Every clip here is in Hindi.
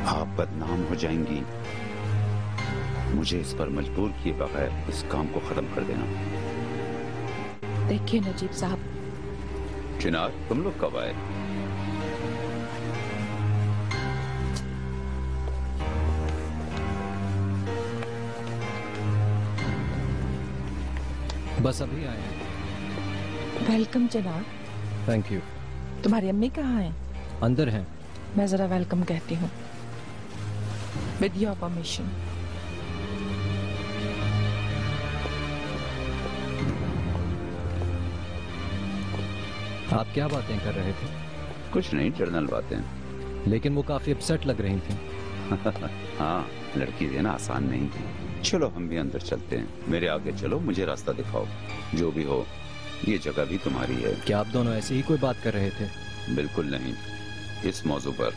आप बदनाम हो जाएंगी। मुझे इस पर मजबूर किए बगैर इस काम को खत्म कर देना। देखिए नजीब साहब, चिनार, तुम लोग कब आए? बस अभी आए हैं। वेलकम जनाब। Thank you. तुम्हारी अम्मी कहाँ हैं? अंदर हैं। मैं जरा वेलकम कहती हूँ। With your permission. आप क्या बातें कर रहे थे? कुछ नहीं, जर्नल बातें। लेकिन वो काफी अपसेट लग रही थी। हाँ, लड़की देना आसान नहीं है। चलो हम भी अंदर चलते हैं। मेरे आगे चलो, मुझे रास्ता दिखाओ। जो भी हो, ये जगह भी तुम्हारी है। क्या आप दोनों ऐसे ही कोई बात कर रहे थे? बिल्कुल नहीं। इस मौजू पर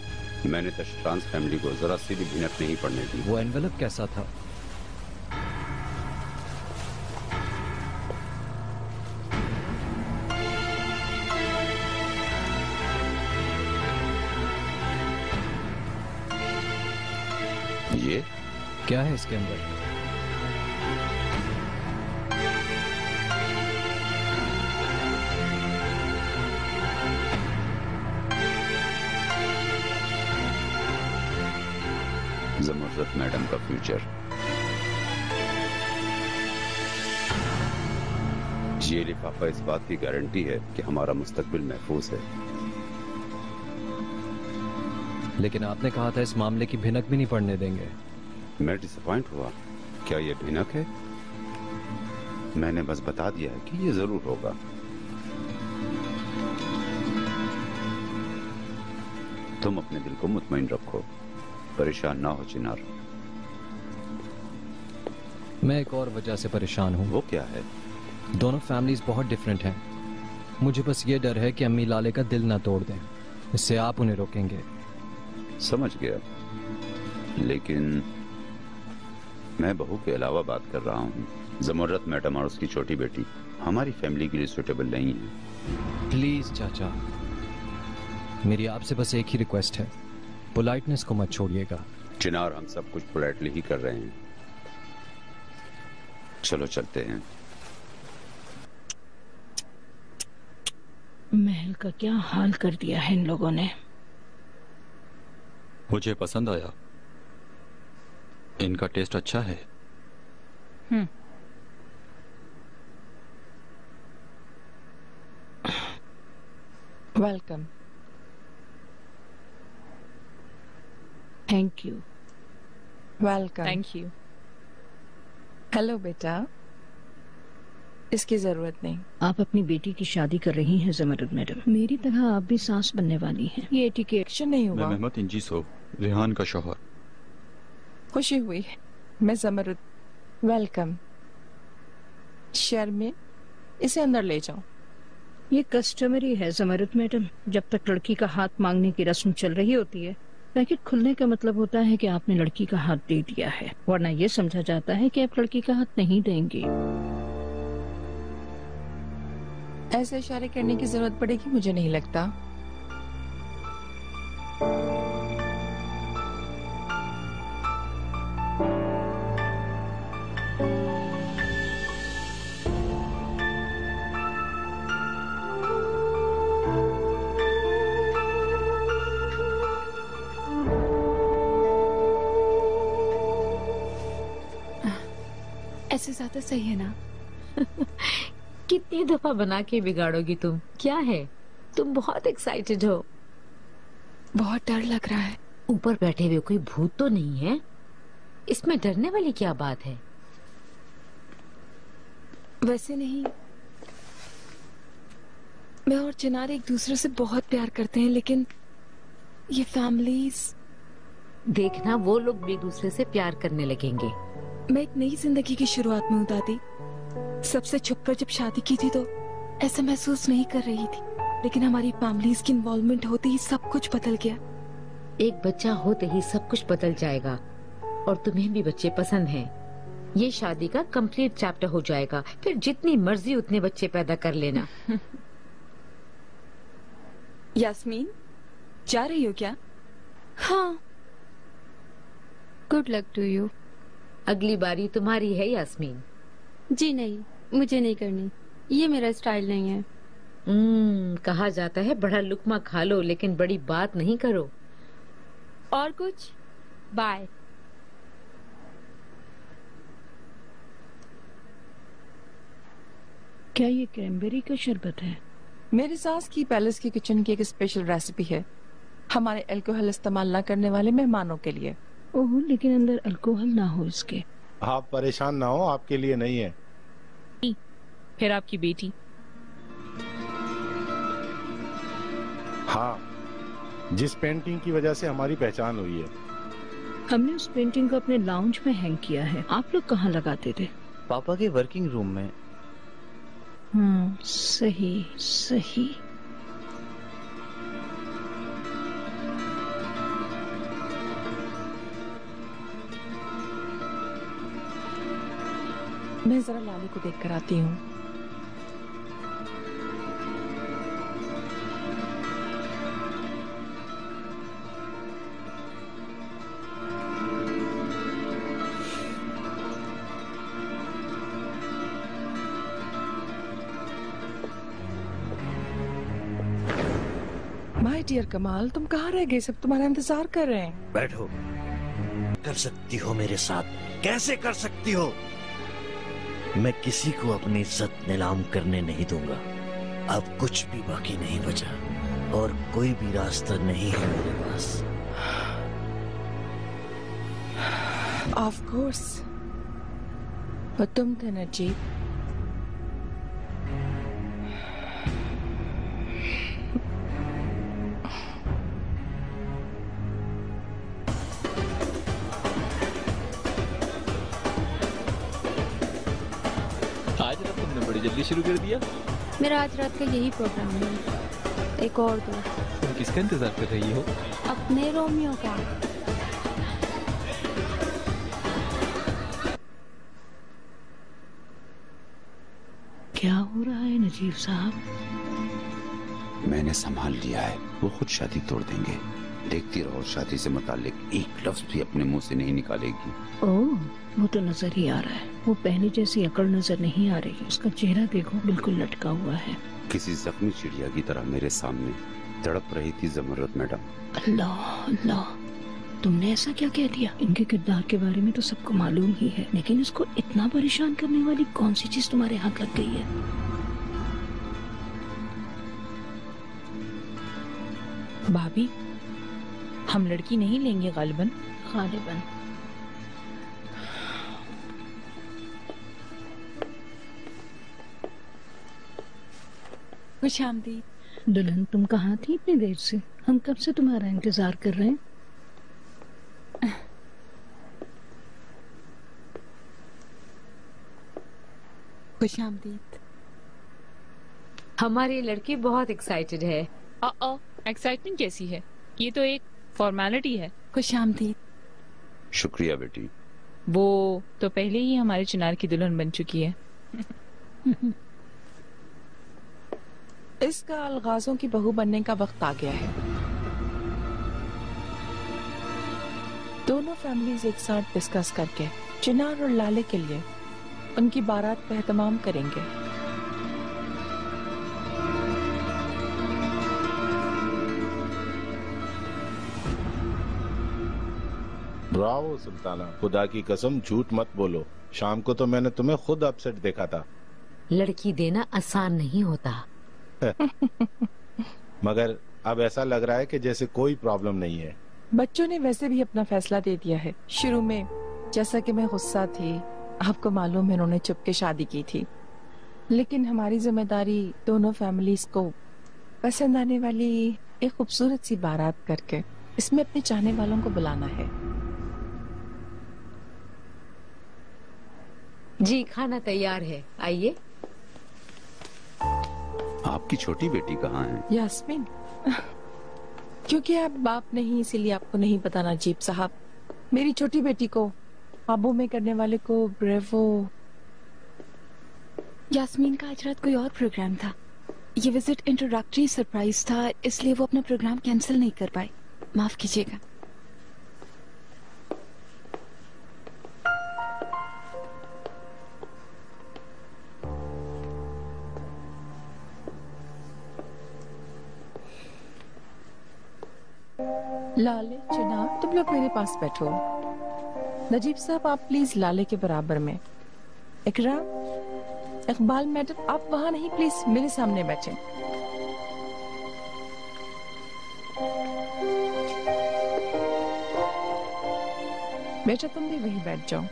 मैंने तशरांस फैमिली को जरा सी भी भिनक नहीं पड़ने दी। वो एनवेलप कैसा था? ये क्या है इसके अंदर? ज़मरुद मैडम का फ्यूचर। ये लिफाफा इस बात की गारंटी है कि हमारा मुस्तकबिल महफूज है। लेकिन आपने कहा था इस मामले की भिनक भी नहीं पड़ने देंगे। मैं डिसअपॉइंट हुआ। क्या ये भिनक है? मैंने बस बता दिया है कि ये जरूर होगा। तुम अपने दिल को मुतमईन रखो, परेशान ना हो चिनार। मैं एक और वजह से परेशान हूँ। वो क्या है? दोनों फैमिलीज बहुत डिफरेंट हैं। मुझे बस ये डर है कि अम्मी लाले का दिल ना तोड़ दें। इससे आप उन्हें रोकेंगे। समझ गया, लेकिन मैं बहू के अलावा बात कर रहा हूँ। ज़मरुद मैडम और उसकी छोटी बेटी हमारी फैमिली के लिए सुटेबल नहीं है। प्लीज चाचा, मेरी आपसे बस एक ही रिक्वेस्ट है, पोलाइटनेस को मत छोड़िएगा। चिनार, हम सब कुछ पोलाइटली ही कर रहे हैं। चलो चलते हैं। महल का क्या हाल कर दिया है इन लोगों ने। मुझे पसंद आया। इनका टेस्ट अच्छा है। Welcome. Thank you. Welcome. Thank you. Hello बेटा, इसकी जरूरत नहीं। आप अपनी बेटी की शादी कर रही हैं ज़मरुद मैडम। मेरी तरह आप भी सास बनने वाली हैं। ये एटिकेट नहीं मैं हुआ। महमद इंजीस हूँ, रेहान का शौहर। खुशी हुई। मैं ज़मरुद। वेलकम। शर्मी, इसे अंदर ले जाओ। ये कस्टमरी है ज़मरुद मैडम। जब तक लड़की का हाथ मांगने की रस्म चल रही होती है, पैकेट खुलने का मतलब होता है कि आपने लड़की का हाथ दे दिया है, वरना ये समझा जाता है कि आप लड़की का हाथ नहीं देंगे। ऐसे इशारे करने की जरूरत पड़ेगी मुझे नहीं लगता। ऐसे ज्यादा सही है ना? कितनी दफा बना के बिगाड़ोगी तुम? क्या है, तुम बहुत एक्साइटेड हो। बहुत डर लग रहा है। ऊपर बैठे हुए कोई भूत तो नहीं है? इसमें डरने वाली क्या बात है? वैसे नहीं, मैं और चिनार एक दूसरे से बहुत प्यार करते हैं, लेकिन ये फैमिलीज। देखना, वो लोग भी एक दूसरे से प्यार करने लगेंगे। मैं एक नई जिंदगी की शुरुआत में हूँ दादी। सबसे छुपकर जब शादी की थी तो ऐसा महसूस नहीं कर रही थी, लेकिन हमारी फैमिलीज की इन्वॉल्वमेंट होते ही सब कुछ बदल गया। एक बच्चा होते ही सब कुछ बदल जाएगा, और तुम्हें भी बच्चे पसंद हैं। ये शादी का कंप्लीट चैप्टर हो जाएगा, फिर जितनी मर्जी उतने बच्चे पैदा कर लेना। यास्मीन, जा रही हो क्या? हाँ, गुड लक टू यू। अगली बारी तुम्हारी है यास्मीन। जी नहीं, मुझे नहीं करनी, ये मेरा स्टाइल नहीं है। कहा जाता है बड़ा लुकमा खा लो लेकिन बड़ी बात नहीं करो। और कुछ? बाय। क्या ये क्रैनबेरी का शरबत है? मेरी सास की पैलेस की किचन की एक स्पेशल रेसिपी है हमारे अल्कोहल इस्तेमाल न करने वाले मेहमानों के लिए। ओह, लेकिन अंदर अल्कोहल ना हो इसके। आप परेशान ना हो, आपके लिए नहीं है। फिर आपकी बेटी? हाँ, जिस पेंटिंग की वजह से हमारी पहचान हुई है। हमने उस पेंटिंग को अपने लाउंज में हैंग किया है। आप लोग कहाँ लगाते थे? पापा के वर्किंग रूम में। सही सही। मैं जरा लाली को देख कर आती हूँ। माय डियर कमाल, तुम कहाँ रह गए? सब तुम्हारा इंतजार कर रहे हैं। बैठो। कर सकती हो मेरे साथ? कैसे कर सकती हो? मैं किसी को अपनी इज्जत नीलाम करने नहीं दूंगा। अब कुछ भी बाकी नहीं बचा और कोई भी रास्ता नहीं है मेरे पास। ऑफ कोर्स, पर तुम थे ना जीत। आज रात तुमने बड़ी जल्दी शुरू कर दिया। मेरा आज रात का यही प्रोग्राम है। एक और दो। तुम किसका इंतजार कर रही हो? अपने रोमियो का। क्या हो रहा है नजीब साहब? मैंने संभाल लिया है, वो खुद शादी तोड़ देंगे। देखती रहो, शादी से मुतालिक एक लफ्ज भी अपने मुंह से नहीं निकालेगी। ओह, वो तो नजर ही आ रहा है। वो पहले जैसी अकड़ नजर नहीं आ रही। उसका चेहरा देखो, बिल्कुल लटका हुआ है। किसी जख्मी चिड़िया की तरह मेरे सामने तड़प रही थी ज़मरुद मैडम। अल्लाह अल्लाह, तुमने ऐसा क्या कह दिया? इनके किरदार के बारे में तो सबको मालूम ही है, लेकिन इसको इतना परेशान करने वाली कौन सी चीज तुम्हारे हाथ लग गई है? भाभी, हम लड़की नहीं लेंगे गालिबन। गालिबन। खुश आमदीद। दुल्हन, तुम कहाँ थी इतनी देर से? हम कब से तुम्हारा इंतजार कर रहे हैं। खुश आमदीद। हमारी लड़की बहुत एक्साइटेड है। एक्साइटमेंट कैसी है? ये तो एक फॉर्मेलिटी है। खुश आमदीद। शुक्रिया बेटी। वो तो पहले ही हमारे चिनार की दुल्हन बन चुकी है। इसका अलगाजों की बहू बनने का वक्त आ गया है। दोनों फैमिलीज एक साथ डिस्कस करके चिनार और लाले के लिए उनकी बारात का एहतमाम करेंगे। ब्रावो सुल्ताना, खुदा की कसम झूठ मत बोलो। शाम को तो मैंने तुम्हें खुद अपसेट देखा था। लड़की देना आसान नहीं होता। मगर अब ऐसा लग रहा है कि जैसे कोई प्रॉब्लम नहीं है। बच्चों ने वैसे भी अपना फैसला दे दिया है। शुरू में जैसा कि मैं गुस्सा थी, आपको मालूम है उन्होंने चुपके शादी की थी, लेकिन हमारी जिम्मेदारी दोनों फैमिलीज को पसंद आने वाली एक खूबसूरत सी बारात करके इसमें अपने चाहने वालों को बुलाना है। जी, खाना तैयार है, आइए। आपकी छोटी बेटी कहाँ है? यास्मीन। क्योंकि आप बाप नहीं, इसीलिए आपको नहीं पता नजीब साहब। मेरी छोटी बेटी को काबू में करने वाले को ब्रेवो। यास्मीन का आज रात कोई और प्रोग्राम था। ये विजिट इंट्रोडक्टरी सरप्राइज था, इसलिए वो अपना प्रोग्राम कैंसिल नहीं कर पाई। माफ कीजिएगा। लाले, चिनार, तुम लोग मेरे पास बैठो। नजीब साहब, आप प्लीज लाले के बराबर में। इकरा, इकबाल मैडम, आप वहां नहीं, प्लीज मेरे सामने बैठे। बेटा तुम भी वहीं बैठ जाओ।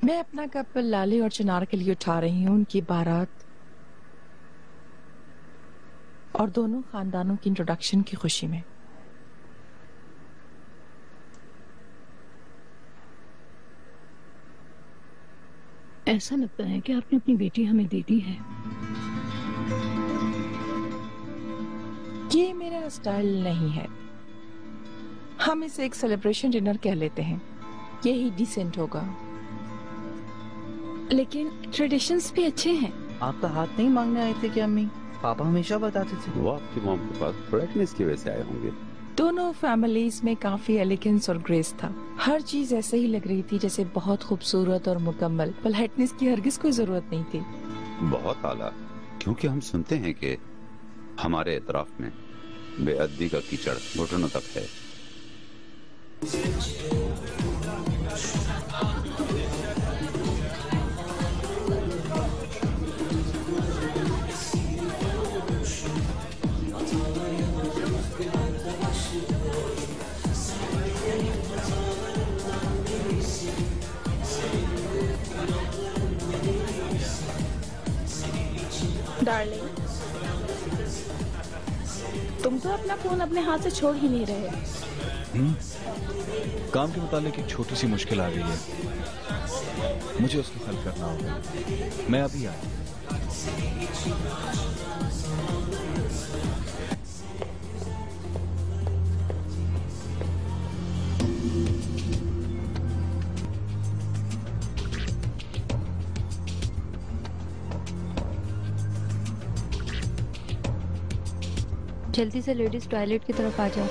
मैं अपना कप लाले और चिनार के लिए उठा रही हूँ, उनकी बारात और दोनों खानदानों की इंट्रोडक्शन की खुशी में। ऐसा लगता है कि आपने अपनी बेटी हमें दे दी है। ये मेरा स्टाइल नहीं है। हम इसे एक सेलिब्रेशन डिनर कह लेते हैं, यही डिसेंट होगा। लेकिन ट्रेडिशंस भी अच्छे हैं। आपका हाथ नहीं मांगने आए थे क्या अम्मी? पापा हमेशा बताते थे। वो आपकी मॉम के पास पोलाइटनेस की वजह से आए होंगे। दोनों फैमिलीज में काफी एलिगेंस और ग्रेस था। हर चीज ऐसे ही लग रही थी जैसे बहुत खूबसूरत और मुकम्मल। पोलाइटनेस की हरगिज कोई जरूरत नहीं थी। बहुत आला, क्योंकि हम सुनते हैं कि हमारे इतराफ में बेअदबी का कीचड़ घुटनों तक है। डार्लिंग, तुम तो अपना फोन अपने हाथ से छोड़ ही नहीं रहे। काम के मुतालिक एक छोटी सी मुश्किल आ गई है, मुझे उसको हल करना होगा। मैं अभी आया। जल्दी से लेडीज टॉयलेट की तरफ आ जाओ।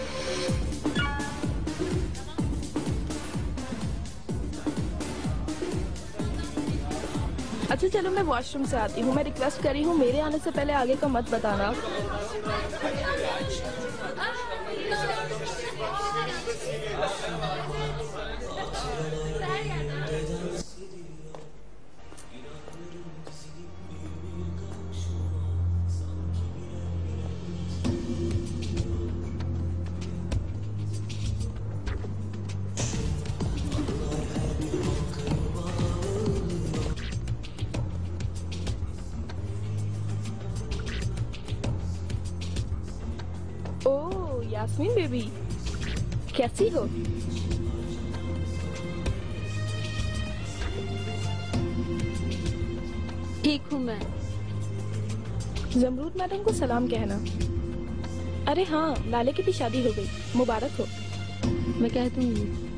अच्छा चलो, मैं वॉशरूम से आती हूँ। मैं रिक्वेस्ट करी हूँ मेरे आने से पहले आगे का मत बताना। यास्मीन बेबी, कैसी हो? ठीक हूँ मैं। जमरूद मैडम को सलाम कहना। अरे हाँ, लाले की भी शादी हो गई, मुबारक हो। मैं कह दूंगी।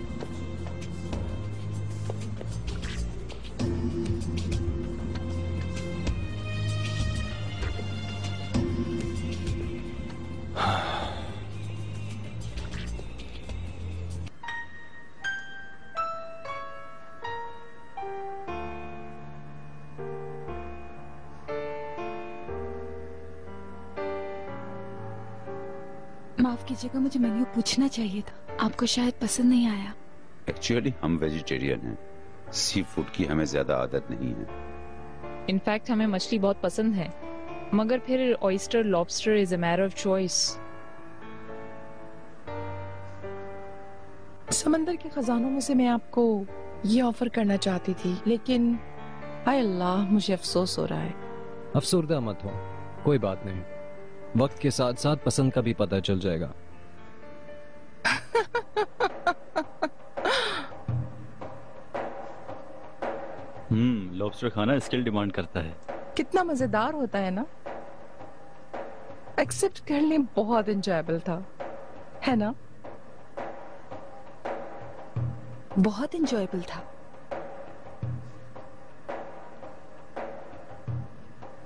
माफ कीजिएगा, मुझे मेन्यू पूछना चाहिए था। आपको शायद पसंद नहीं आया। एक्चुअली हम वेजिटेरियन हैं, सी फूड की हमें ज्यादा आदत नहीं है। इनफैक्ट हमें मछली बहुत पसंद है, मगर फिर oyster lobster is a matter of choice. समंदर के खजानों में से मैं आपको ये ऑफर करना चाहती थी, लेकिन हाय अल्लाह, मुझे अफसोस हो रहा है। अफसरदा मत हो, कोई बात नहीं। वक्त के साथ साथ पसंद का भी पता चल जाएगा। लॉबस्टर खाना स्किल डिमांड करता है। कितना मजेदार होता है ना। एक्सेप्ट कर लें, बहुत एंजॉयबल था, है ना? बहुत एंजॉयबल था।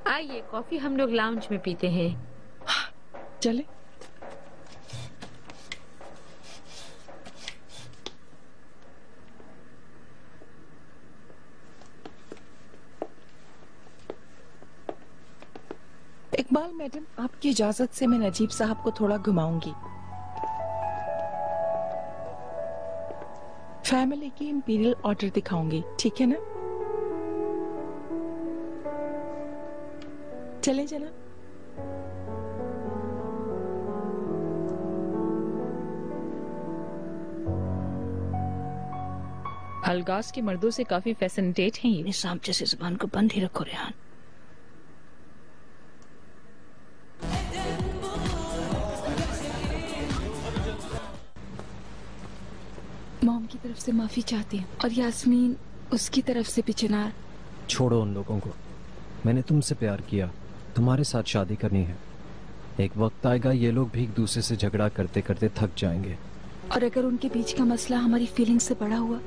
आइए, कॉफी हम लोग लाउंज में पीते हैं। चले। इकबाल मैडम, आपकी इजाजत से मैं नजीब साहब को थोड़ा घुमाऊंगी। फैमिली की इंपीरियल ऑर्डर दिखाऊंगी, ठीक है ना? चले जना। अलगाज के मर्दों से काफी फैसिनेटेट हैं ये। निसाम जैसे जुबान को बंद ही रखो रेहान। मॉम की तरफ से माफी चाहती हूँ और यास्मीन उसकी तरफ से भी। चिनार, छोड़ो उन लोगों को। मैंने तुमसे प्यार किया, तुम्हारे साथ शादी करनी है। एक वक्त आएगा ये लोग भी एक दूसरे से झगड़ा करते करते थक जाएंगे। और अगर उनके बीच का मसला हमारी फीलिंग से बड़ा हुआ?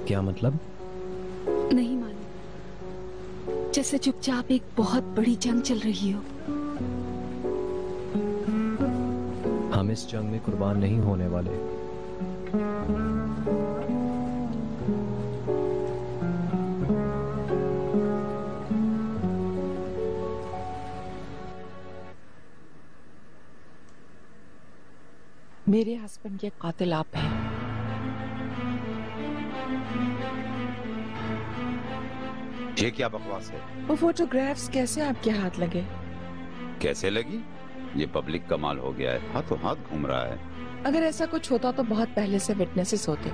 क्या मतलब? नहीं मालूम, जैसे चुपचाप एक बहुत बड़ी जंग चल रही हो। हम इस जंग में कुर्बान नहीं होने वाले। मेरे हस्बैंड के कातिल आप हैं। ये क्या बकवास है? वो फोटोग्राफ्स कैसे आपके हाथ लगे? कैसे लगी? ये पब्लिक कमाल हो गया है, हाथों हाथ घूम रहा है। अगर ऐसा कुछ होता तो बहुत पहले से विटनेसेस होते।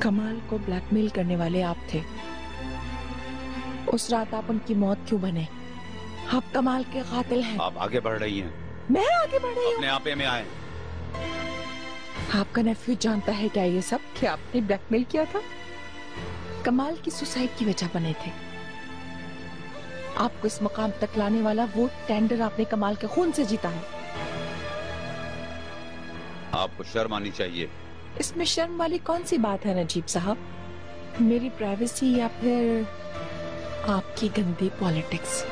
कमाल को ब्लैकमेल करने वाले आप थे। उस रात आप उनकी मौत क्यों बने? आप कमाल के कातिल हैं। आप आगे बढ़ रही हैं। मैं आगे बढ़ रही हूँ? अपने आपे में आए। आपका नेफ्यू जानता है क्या ये सब कि आपने ब्लैकमेल किया था? कमाल की सुसाइड की वजह बने थे। आपको इस मकाम तक लाने वाला वो टेंडर आपने कमाल के खून से जीता है। आपको शर्म आनी चाहिए। इसमें शर्म वाली कौन सी बात है नजीब साहब? मेरी प्राइवेसी या फिर आपकी गंदी पॉलिटिक्स?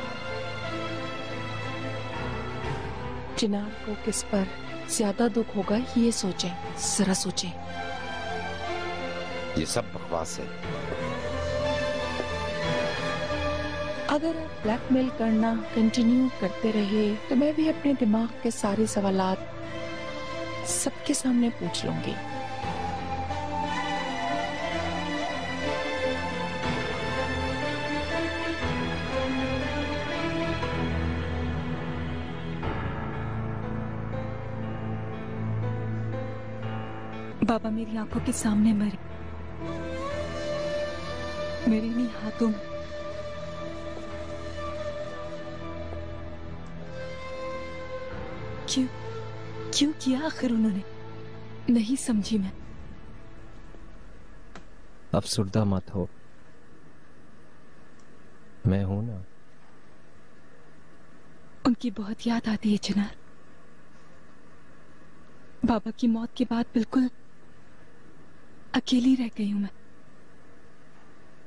चिनार को किस पर ज्यादा दुख होगा ये सोचें, जरा सोचें। ये सब बकवास है। अगर आप ब्लैकमेल करना कंटिन्यू करते रहे तो मैं भी अपने दिमाग के सारे सवालात सबके सामने पूछ लूंगी। बाबा मेरी आंखों के सामने मरे, मेरे इन्हीं हाथों में। क्यों किया आखिर उन्होंने? नहीं समझी मैं। अफसुर्दा मत हो, मैं हूं ना। उनकी बहुत याद आती है चिनार। बाबा की मौत के बाद बिल्कुल अकेली रह गई हूं मैं,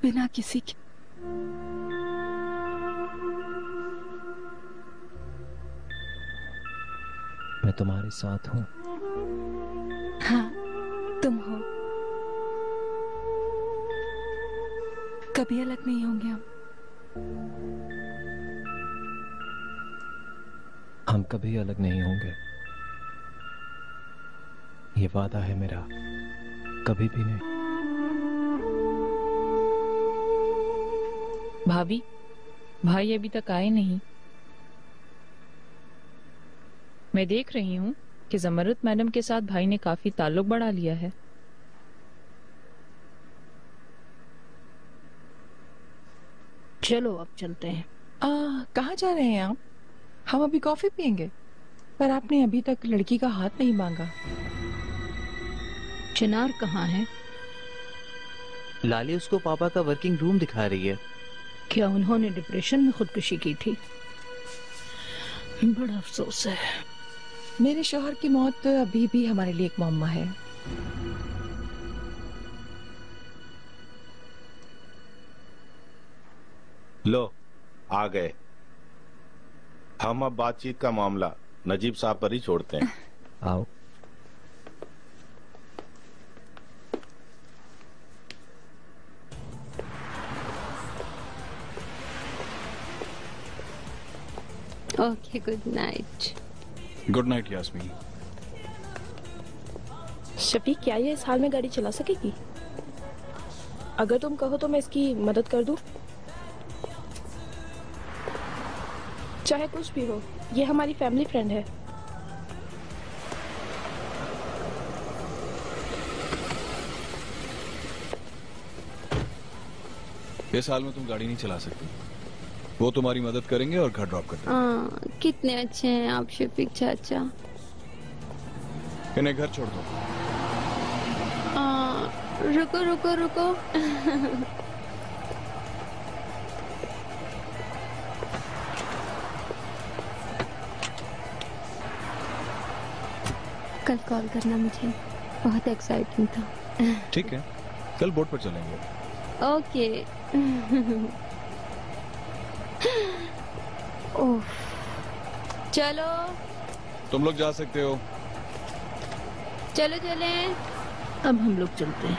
बिना किसी के। मैं तुम्हारे साथ हूं। हाँ, तुम हो। कभी अलग नहीं होंगे हम कभी अलग नहीं होंगे, ये वादा है मेरा। कभी भी नहीं। भाभी, भाई अभी तक आए नहीं। मैं देख रही हूँ कि जमरुत मैडम के साथ भाई ने काफी ताल्लुक बढ़ा लिया है। चलो अब चलते हैं। कहाँ जा रहे हैं आप? हम अभी कॉफी पियेंगे, पर आपने अभी तक लड़की का हाथ नहीं मांगा। चिनार कहाँ है? लाली उसको पापा का वर्किंग रूम दिखा रही है। क्या उन्होंने डिप्रेशन में खुदकुशी की थी? बड़ा अफसोस है। मेरे शौहर की मौत अभी भी हमारे लिए एक मुअम्मा है। लो, आ गए। हम अब बातचीत का मामला नजीब साहब पर ही छोड़ते हैं। आओ। Okay, good night. Good night Yasmin. Shafiq, क्या ये इस हाल में गाड़ी चला सकेगी? अगर तुम कहो तो मैं इसकी मदद कर दूं। चाहे कुछ भी हो, ये हमारी फैमिली फ्रेंड है। इस हाल में तुम गाड़ी नहीं चला सकती। वो तुम्हारी मदद करेंगे और घर ड्रॉप कर देंगे। कितने अच्छे हैं आप शफीक चाचा। इन्हें घर छोड़ दो। रुको रुको रुको। कल कॉल करना मुझे, बहुत एक्साइटिंग था। ठीक है, कल बोट पर चलेंगे। ओके। ओह, चलो। तुम लोग जा सकते हो। चलो चलें। अब हम लोग चलते हैं।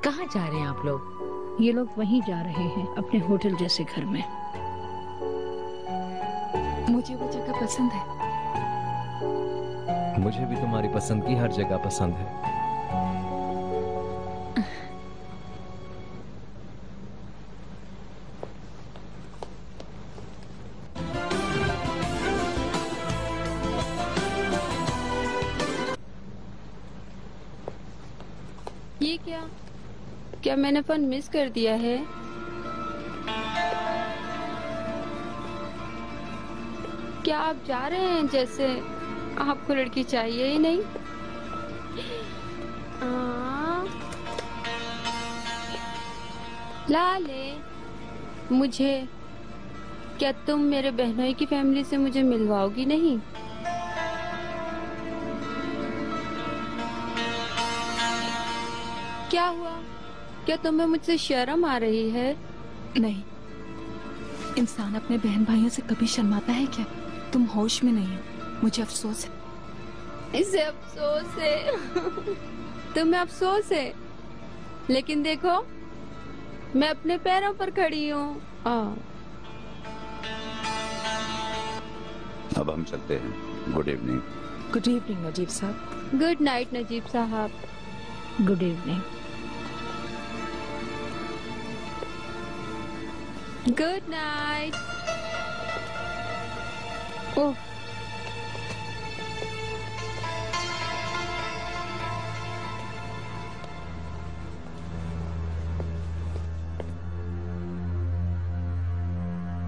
कहाँ जा रहे हैं आप लोग? ये लोग वहीं जा रहे हैं, अपने होटल जैसे घर में। मुझे वो जगह पसंद है। मुझे भी तुम्हारी पसंद की हर जगह पसंद है। ये क्या मैंने फोन मिस कर दिया है? क्या आप जा रहे हैं जैसे आपको लड़की चाहिए ही नहीं? लाले, मुझे क्या तुम मेरे बहनोई की फैमिली से मुझे मिलवाओगी नहीं? क्या हुआ? क्या तुम्हें मुझसे शर्म आ रही है? नहीं, इंसान अपने बहन भाइयों से कभी शर्माता है क्या? तुम होश में नहीं हो। मुझे अफसोस है। इसे अफसोस है। तुम्हें अफसोस है, लेकिन देखो मैं अपने पैरों पर खड़ी हूँ। अब हम चलते हैं। Good evening. Good evening Najeeb sahab. Good night Najeeb sahab. Good evening. Good night. Oh,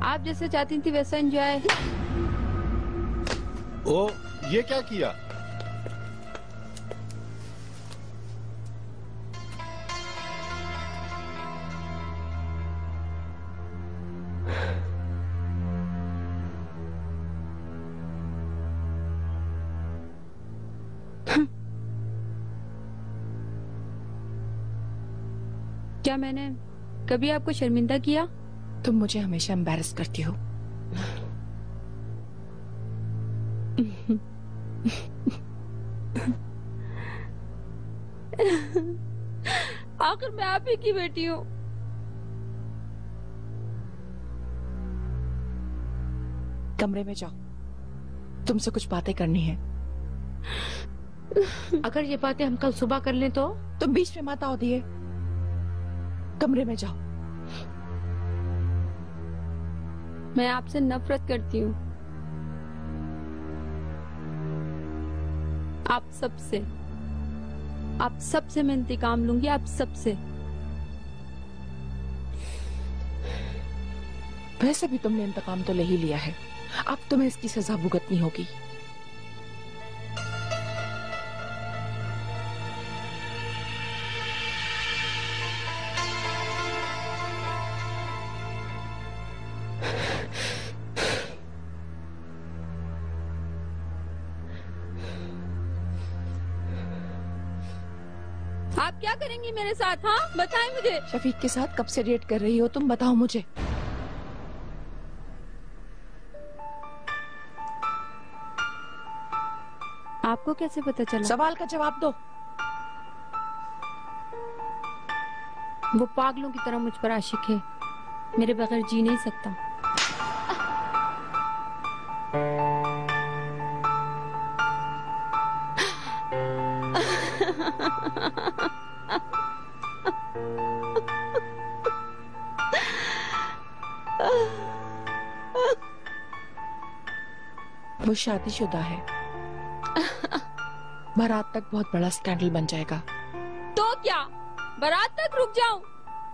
आप जैसे चाहती थी वैसा एंजॉय। ओ, ये क्या किया? क्या मैंने कभी आपको शर्मिंदा किया? तुम मुझे हमेशा एम्बैरस करती हो। आखिर मैं आप ही की बेटी हूँ। कमरे में जाओ, तुमसे कुछ बातें करनी है। अगर ये बातें हम कल सुबह कर लें तो? तुम बीच में मत आओ दिए। कमरे में जाओ। मैं आपसे नफरत करती हूँ, आप सबसे मैं इंतकाम लूंगी, आप सबसे। वैसे भी तुमने इंतकाम तो ले ही लिया है, अब तुम्हें इसकी सजा भुगतनी होगी। आप क्या करेंगी मेरे साथ? हाँ बताएं मुझे। शफीक के साथ कब से डेट कर रही हो तुम, बताओ मुझे। आपको कैसे पता चला? सवाल का जवाब दो। वो पागलों की तरह मुझ पर आशिक है, मेरे बगैर जी नहीं सकता। वो शादीशुदा है, बारात तक बहुत बड़ा स्कैंडल बन जाएगा। तो क्या बारात तक रुक जाऊं?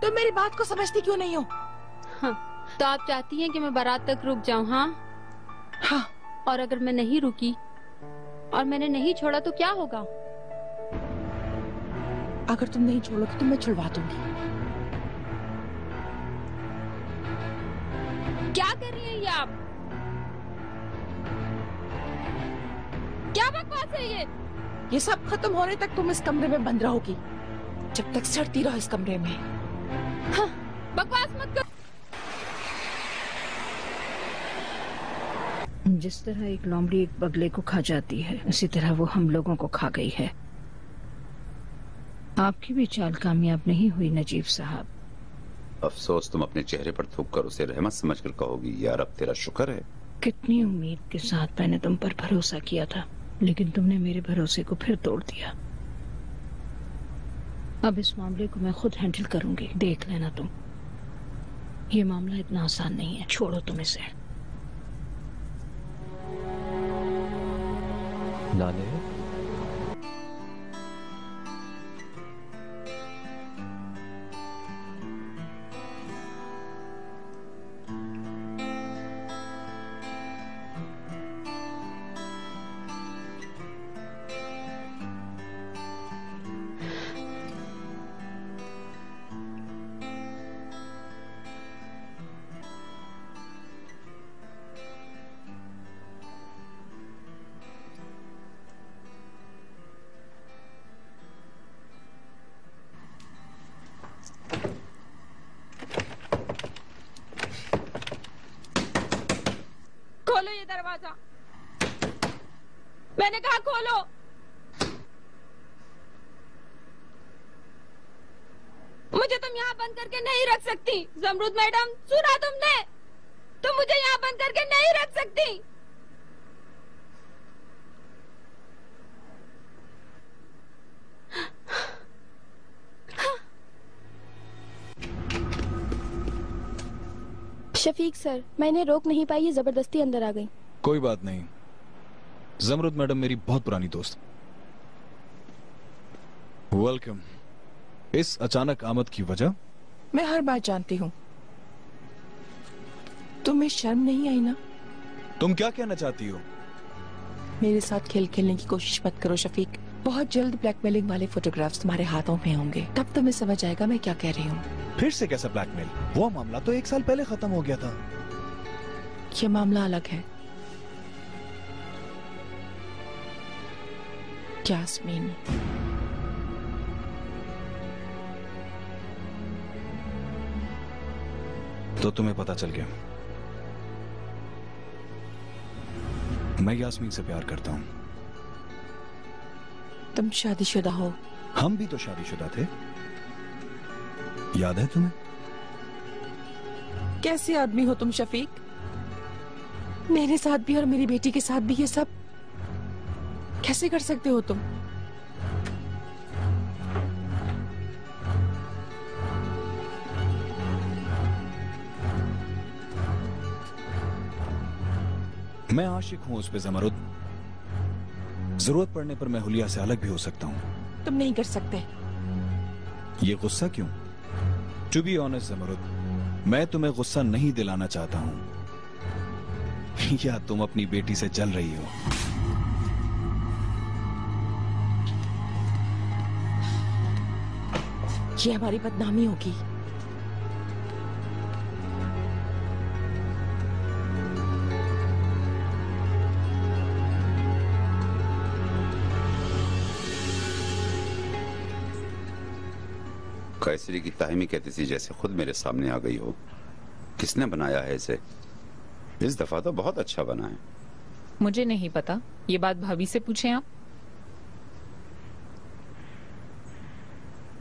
तो मेरी बात को समझती क्यों नहीं हो? हाँ, तो आप चाहती हैं कि मैं बारात तक रुक जाऊं? हाँ हाँ। और अगर मैं नहीं रुकी और मैंने नहीं छोड़ा तो क्या होगा? अगर तुम नहीं छोड़ोगी तो मैं छुड़वा दूंगी। क्या कर रही हैं ये आप? क्या बकवास है ये? ये सब खत्म होने तक तुम इस कमरे में बंद रहोगी, जब तक सड़ती रहो इस कमरे में। हाँ, बकवास मत कर। जिस तरह एक लोमड़ी एक बगले को खा जाती है, उसी तरह वो हम लोगों को खा गई है। आपकी भी चाल कामयाब नहीं हुई नजीब साहब। अफसोस तुम अपने चेहरे पर थूक कर उसे रहमत समझकर कहोगी, यार अब तेरा शुक्र है। कितनी उम्मीद के साथ मैंने तुम पर भरोसा किया था, लेकिन तुमने मेरे भरोसे को फिर तोड़ दिया। अब इस मामले को मैं खुद हैंडल करूंगी, देख लेना तुम। ये मामला इतना आसान नहीं है, छोड़ो तुम इसे। लाले, खोलो ये दरवाजा, मैंने कहा खोलो। मुझे तुम यहाँ बंद करके नहीं रख सकती। जमरूद मैडम, सुना तुमने? तुम मुझे यहाँ बंद करके नहीं रख सकती। शफीक सर, मैंने रोक नहीं पाई, ये जबरदस्ती अंदर आ गई। कोई बात नहीं, जमरुद मैडम मेरी बहुत पुरानी दोस्त। वेलकम। इस अचानक आमद की वजह? मैं हर बात जानती हूँ। तुम्हें शर्म नहीं आई ना? तुम क्या कहना चाहती हो? मेरे साथ खेल खेलने की कोशिश मत करो शफीक। बहुत जल्द ब्लैकमेलिंग वाले फोटोग्राफ्स तुम्हारे हाथों में होंगे, तब तुम्हें समझ आएगा मैं क्या कह रही हूँ। फिर से कैसा ब्लैकमेल? वो मामला तो 1 साल पहले खत्म हो गया था। ये मामला अलग है। यास्मीन, तो तुम्हें पता चल गया। मैं यास्मीन से प्यार करता हूँ। तुम शादीशुदा हो। हम भी तो शादीशुदा थे, याद है तुम्हें? कैसे आदमी हो तुम शफीक? मेरे साथ भी और मेरी बेटी के साथ भी ये सब कैसे कर सकते हो तुम? मैं आशिक हूं उस पे ज़मरुद। जरूरत पड़ने पर मैं हुलिया से अलग भी हो सकता हूं। तुम नहीं कर सकते। ये गुस्सा क्यों? टू बी ऑनेस्ट ज़मरुद, मैं तुम्हें गुस्सा नहीं दिलाना चाहता हूं, या तुम अपनी बेटी से जल रही हो? ये हमारी बदनामी होगी। कैसरी की ताहमी कहती थी जैसे खुद मेरे सामने आ गई हो। किसने बनाया है इसे? इस दफा तो बहुत अच्छा बना है। मुझे नहीं पता, ये बात भाभी से पूछें आप।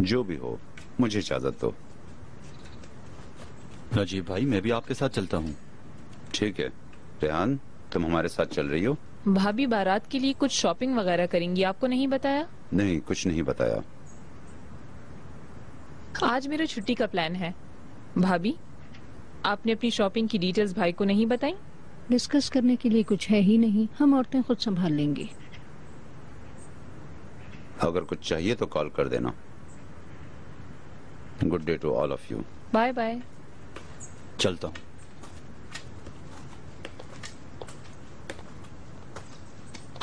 जो भी हो, मुझे इजाजत दो। राजीव भाई, मैं भी आपके साथ चलता हूँ। ठीक है। रेहान, तुम हमारे साथ चल रही हो? भाभी बारात के लिए कुछ शॉपिंग वगैरह करेंगी, आपको नहीं बताया? नहीं, कुछ नहीं बताया। आज मेरा छुट्टी का प्लान है। भाभी, आपने अपनी शॉपिंग की डिटेल्स भाई को नहीं बताई? डिस्कस करने के लिए कुछ है ही नहीं, हम औरतें खुद संभाल लेंगी। अगर कुछ चाहिए तो कॉल कर देना। Good day to all of you. Bye bye. चलता हूँ।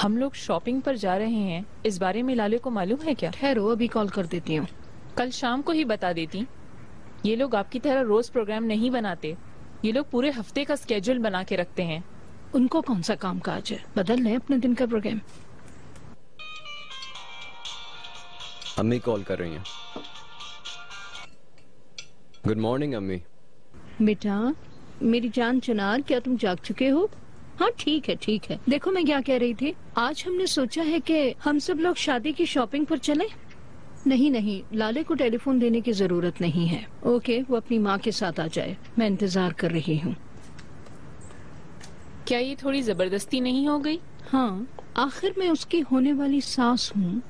हम लोग शॉपिंग पर जा रहे हैं, इस बारे में लाले को मालूम है क्या? ठहरो, अभी कॉल कर देती हूँ। कल शाम को ही बता देती। ये लोग आपकी तरह रोज प्रोग्राम नहीं बनाते, ये लोग पूरे हफ्ते का स्केड्यूल बना के रखते हैं। उनको कौन सा काम काज है, बदल लें अपने दिन का प्रोग्राम। अम्मी कॉल कर रही हैं। गुड मॉर्निंग अम्मी। बेटा, मेरी जान चिनार, क्या तुम जाग चुके हो? हाँ ठीक है ठीक है। देखो मैं क्या कह रही थी, आज हमने सोचा है कि हम सब लोग शादी की शॉपिंग पर चलें। नहीं नहीं, लाले को टेलीफोन देने की जरूरत नहीं है। ओके, वो अपनी माँ के साथ आ जाए, मैं इंतजार कर रही हूँ। क्या ये थोड़ी जबरदस्ती नहीं हो गई? हाँ, आखिर मैं उसकी होने वाली सास हूँ।